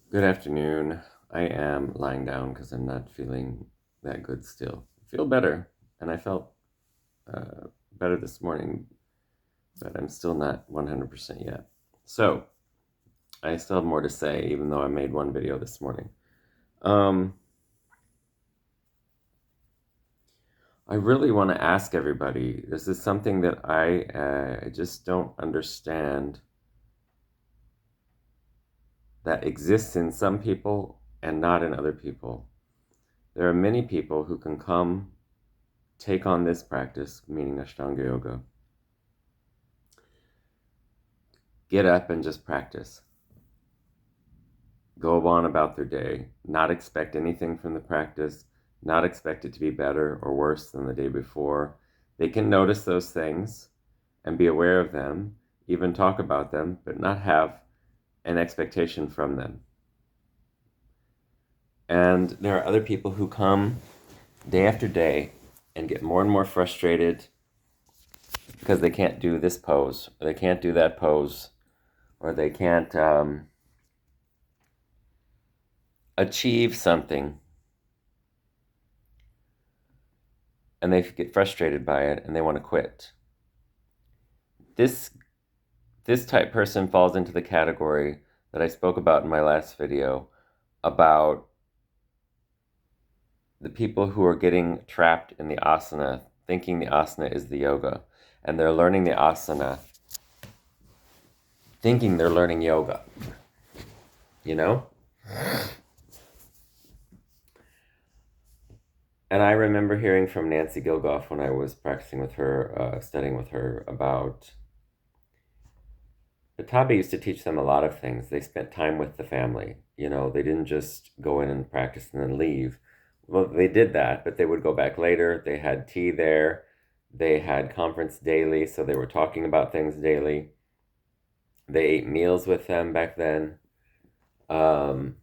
Good afternoon. I am lying down because I'm not feeling that good still. I feel better, and I felt better this morning, but I'm still not 100% yet. So, I still have more to say, even though I made one video this morning. Um, I really want to ask everybody, this is something that I just don't understand that exists in some people and not in other people. There are many people who can come take on this practice, meaning Ashtanga Yoga, get up and just practice. Go on about their day, not expect anything from the practice, not expect it to be better or worse than the day before. They can notice those things and be aware of them, even talk about them, but not have an expectation from them. And there are other people who come day after day and get more and more frustrated because they can't do this pose, or they can't do that pose, or they can't achieve something, and they get frustrated by it and they want to quit. This this type person falls into the category that I spoke about in my last video about the people who are getting trapped in the asana, thinking the asana is the yoga, and they're learning the asana thinking they're learning yoga, you know? And I remember hearing from Nancy Gilgoff when I was practicing with her, studying with her, about the Tabi used to teach them a lot of things. They spent time with the family. You know, they didn't just go in and practice and then leave. Well, they did that, but they would go back later. They had tea there. They had conference daily, so they were talking about things daily. They ate meals with them back then. Um,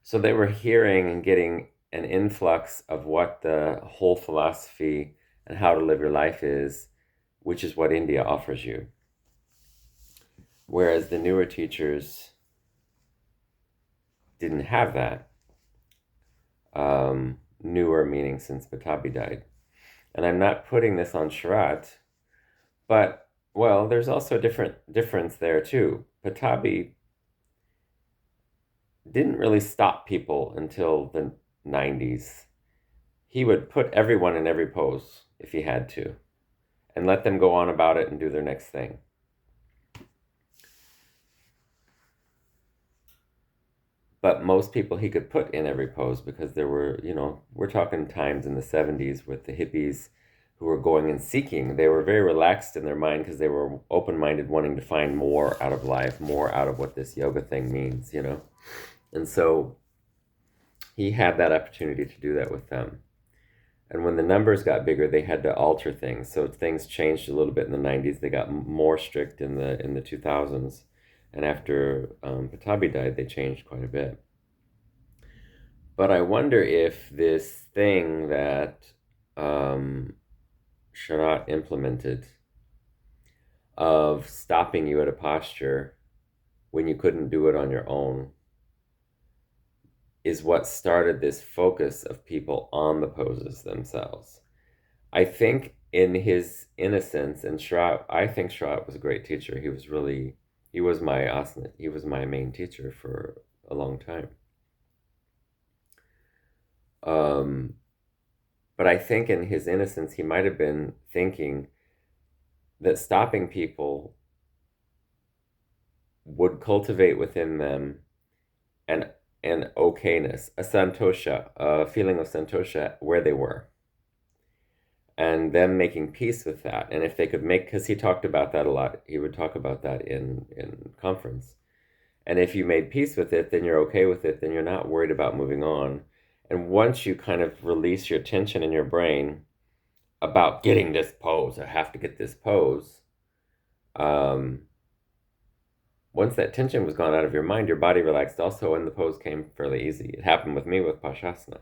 so they were hearing and getting an influx of what the whole philosophy and how to live your life is, which is what India offers you. Whereas the newer teachers didn't have that. Newer meaning since Patabi died. And I'm not putting this on Sharat, but, well, there's also a difference there too. Patabi didn't really stop people until the 90s. He would put everyone in every pose if he had to and let them go on about it and do their next thing. But most people he could put in every pose because there were, we're talking times in the 70s with the hippies who were going and seeking. They were very relaxed in their mind because they were open-minded, wanting to find more out of life, more out of what this yoga thing means. And so he had that opportunity to do that with them. And when the numbers got bigger, they had to alter things. So things changed a little bit in the 90s. They got more strict in the 2000s. And after Patabi died, they changed quite a bit. But I wonder if this thing that Sharat implemented of stopping you at a posture when you couldn't do it on your own is what started this focus of people on the poses themselves. I think in his innocence, and I think Sharat was a great teacher. He was my asana, he was my main teacher for a long time. But I think in his innocence, he might have been thinking that stopping people would cultivate within them an okayness, a santosha, a feeling of santosha where they were, and them making peace with that. And if they could because he talked about that a lot, he would talk about that in conference. And if you made peace with it, then you're okay with it, then you're not worried about moving on. And once you kind of release your tension in your brain about getting this pose, I have to get this pose, once that tension was gone out of your mind, your body relaxed also, and the pose came fairly easy. It happened with me with Pashasana.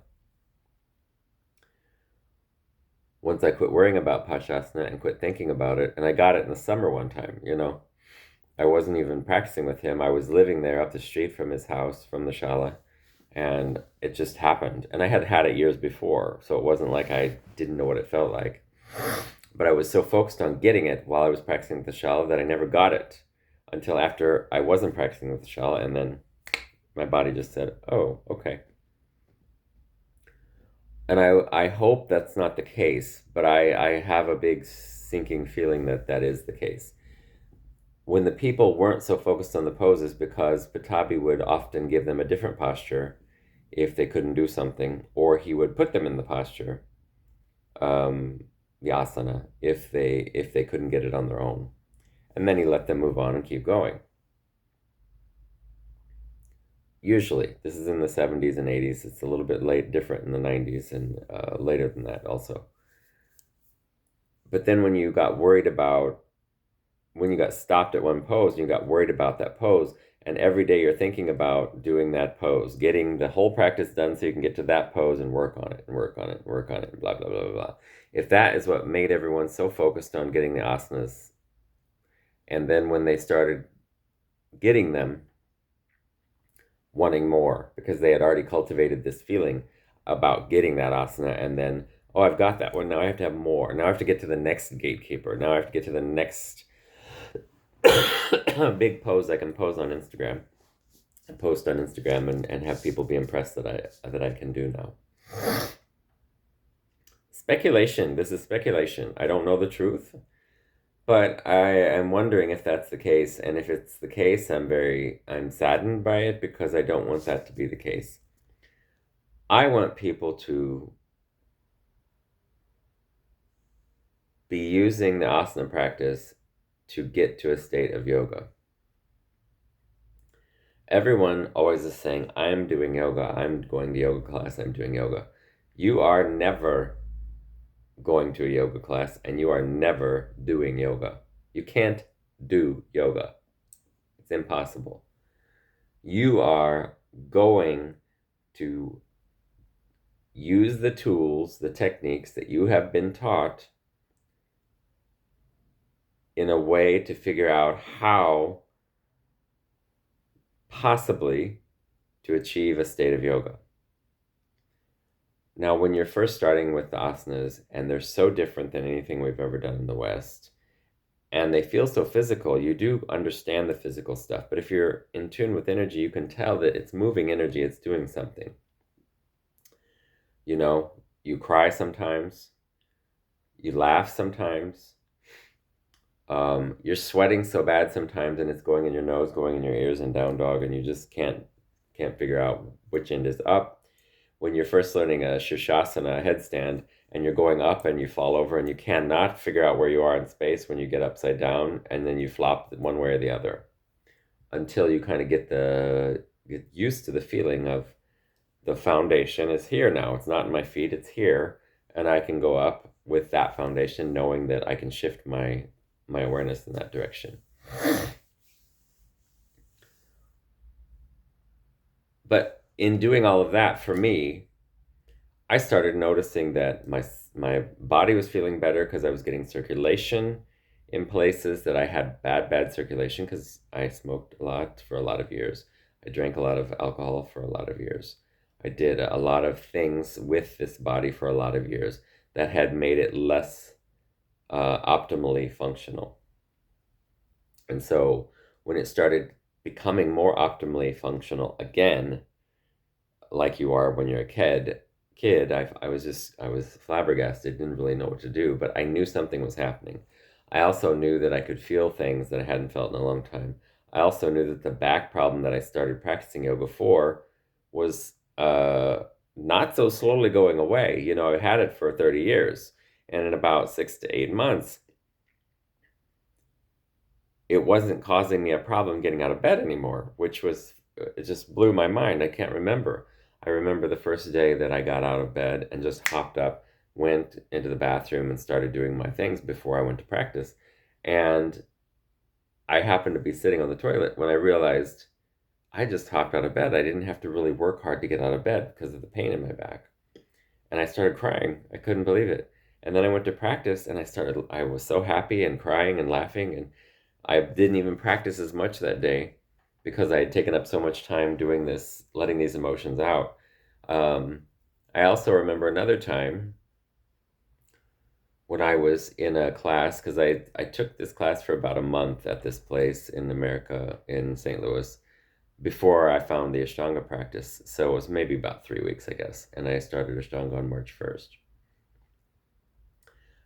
Once I quit worrying about Pashasana and quit thinking about it, and I got it in the summer one time, I wasn't even practicing with him. I was living there up the street from his house, from the shala, and it just happened. And I had had it years before, so it wasn't like I didn't know what it felt like. But I was so focused on getting it while I was practicing with the shala that I never got it until after I wasn't practicing with the shala, and then my body just said, "Oh, okay." And I hope that's not the case, but I have a big sinking feeling that that is the case. When the people weren't so focused on the poses, because Patabi would often give them a different posture if they couldn't do something, or he would put them in the posture, um, the asana, if they couldn't get it on their own, and then he let them move on and keep going. Usually, this is in the 70s and 80s. It's a little bit late, different in the 90s and later than that also. But then when you got stopped at one pose and you got worried about that pose, and every day you're thinking about doing that pose, getting the whole practice done so you can get to that pose and work on it and work on it and work on it and blah, blah, blah, blah, blah. If that is what made everyone so focused on getting the asanas, and then when they started getting them, wanting more because they had already cultivated this feeling about getting that asana, and then, oh, I've got that one, now I have to have more, now I have to get to the next gatekeeper, now I have to get to the next big pose I can pose on Instagram and post on Instagram and have people be impressed that I can do now. Speculation. This is speculation. I don't know the truth, but I am wondering if that's the case. And if it's the case, I'm saddened by it because I don't want that to be the case. I want people to be using the asana practice to get to a state of yoga. Everyone always is saying, I'm doing yoga, I'm going to yoga class, I'm doing yoga. You are never going to a yoga class and you are never doing yoga. You can't do yoga. It's impossible. You are going to use the tools, the techniques that you have been taught in a way to figure out how possibly to achieve a state of yoga. Now, when you're first starting with the asanas, and they're so different than anything we've ever done in the West, and they feel so physical, you do understand the physical stuff. But if you're in tune with energy, you can tell that it's moving energy, it's doing something. You know, you cry sometimes, you laugh sometimes, you're sweating so bad sometimes, and it's going in your nose, going in your ears, and down dog, and you just can't figure out which end is up. When you're first learning a Shirshasana headstand, and you're going up and you fall over and you cannot figure out where you are in space when you get upside down, and then you flop one way or the other until you kind of get used to the feeling of the foundation is here now. It's not in my feet, it's here, and I can go up with that foundation knowing that I can shift my awareness in that direction. But in doing all of that, for me, I started noticing that my body was feeling better because I was getting circulation in places that I had bad circulation because I smoked a lot for a lot of years. I drank a lot of alcohol for a lot of years. I did a lot of things with this body for a lot of years that had made it less optimally functional. And so when it started becoming more optimally functional again, like you are when you're a kid, I was flabbergasted, didn't really know what to do, but I knew something was happening. I also knew that I could feel things that I hadn't felt in a long time. I also knew that the back problem that I started practicing yoga for was not so slowly going away. You know, I had it for 30 years, and in about 6 to 8 months, it wasn't causing me a problem getting out of bed anymore, which was, it just blew my mind. I can't remember. I remember the first day that I got out of bed and just hopped up, went into the bathroom and started doing my things before I went to practice. And I happened to be sitting on the toilet when I realized I just hopped out of bed. I didn't have to really work hard to get out of bed because of the pain in my back. And I started crying. I couldn't believe it. And then I went to practice and I was so happy and crying and laughing. And I didn't even practice as much that day because I had taken up so much time doing this, letting these emotions out. Um, I also remember another time when I was in a class, because I took this class for about a month at this place in America, in St. Louis, before I found the Ashtanga practice. So it was maybe about 3 weeks, I guess. And I started Ashtanga on March 1st.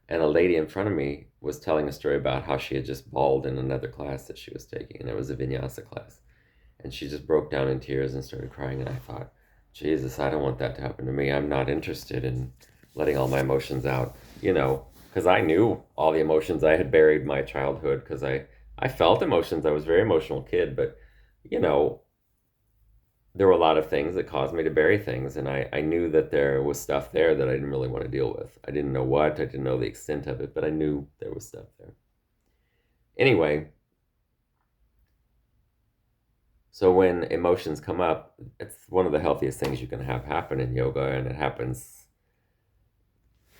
And a lady in front of me was telling a story about how she had just bawled in another class that she was taking, and it was a vinyasa class. And she just broke down in tears and started crying. And I thought, Jesus, I don't want that to happen to me. I'm not interested in letting all my emotions out, because I knew all the emotions I had buried in my childhood, because I felt emotions. I was a very emotional kid, but, you know, there were a lot of things that caused me to bury things. And I knew that there was stuff there that I didn't really want to deal with. I didn't know what, I didn't know the extent of it, but I knew there was stuff there. Anyway, so when emotions come up, it's one of the healthiest things you can have happen in yoga, and it happens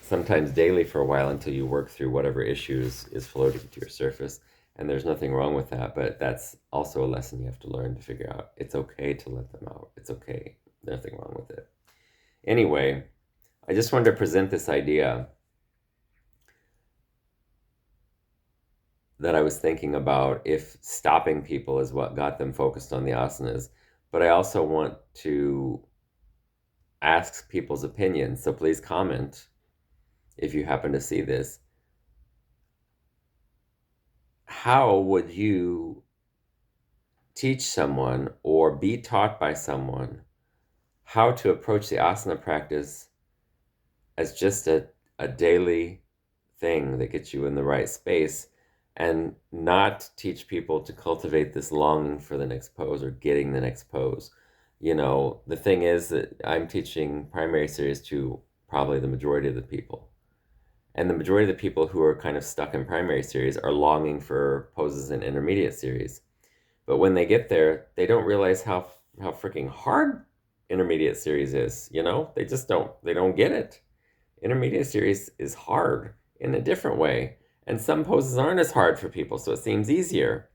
sometimes daily for a while until you work through whatever issues is floating to your surface. And there's nothing wrong with that, but that's also a lesson you have to learn to figure out. It's okay to let them out. It's okay. Nothing wrong with it. Anyway, I just wanted to present this idea that I was thinking about, if stopping people is what got them focused on the asanas. But I also want to ask people's opinions. So please comment if you happen to see this. How would you teach someone or be taught by someone how to approach the asana practice as just a daily thing that gets you in the right space, and not teach people to cultivate this longing for the next pose or getting the next pose? The thing is that I'm teaching primary series to probably the majority of the people. And the majority of the people who are kind of stuck in primary series are longing for poses in intermediate series. But when they get there, they don't realize how freaking hard intermediate series is. They just don't get it. Intermediate series is hard in a different way. And some poses aren't as hard for people, so it seems easier.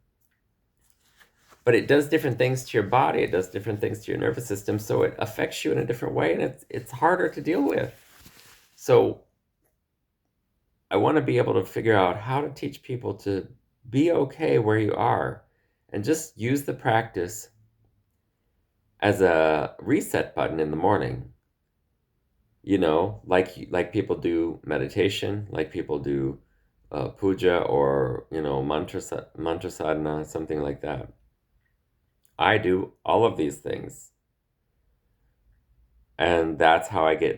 But it does different things to your body, it does different things to your nervous system, so it affects you in a different way, and it's harder to deal with. So I want to be able to figure out how to teach people to be okay where you are, and just use the practice as a reset button in the morning. Like people do meditation, like people do puja, or mantra sadhana, something like that. I do all of these things, and that's how I get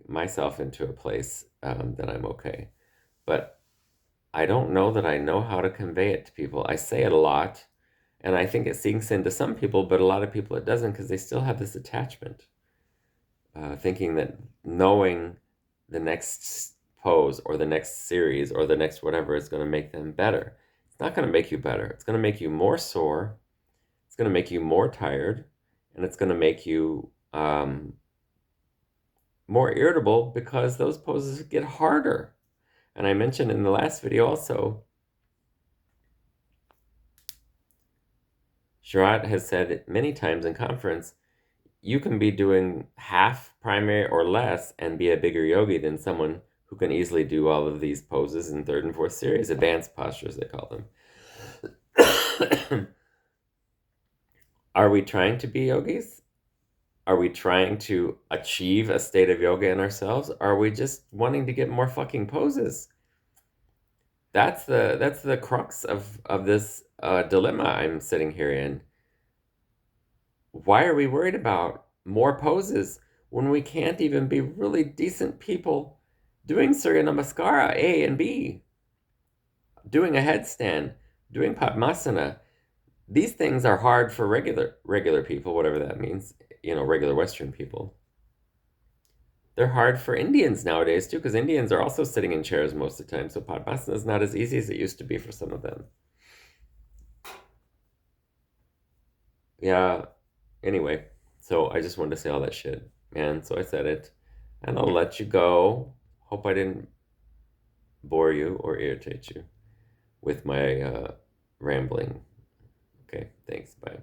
myself into a place that I'm okay. But I don't know that I know how to convey it to people. I say it a lot, and I think it sinks into some people, but a lot of people it doesn't, because they still have this attachment, thinking that knowing the next pose or the next series or the next whatever is going to make them better. It's not going to make you better. It's going to make you more sore. It's going to make you more tired, and it's going to make you more irritable, because those poses get harder. And I mentioned in the last video also, Sharath has said it many times in conference, you can be doing half primary or less and be a bigger yogi than someone who can easily do all of these poses in third and fourth series, advanced postures, they call them. Are we trying to be yogis? Are we trying to achieve a state of yoga in ourselves? Are we just wanting to get more fucking poses? That's the crux of this dilemma I'm sitting here in. Why are we worried about more poses when we can't even be really decent people doing Surya Namaskara A and B, doing a headstand, doing Padmasana? These things are hard for regular people, whatever that means, regular Western people. They're hard for Indians nowadays too, because Indians are also sitting in chairs most of the time, so Padmasana is not as easy as it used to be for some of them. Yeah, anyway, so I just wanted to say all that shit. And so I said it, and I'll let you go. Hope I didn't bore you or irritate you with my rambling. Okay, thanks. Bye.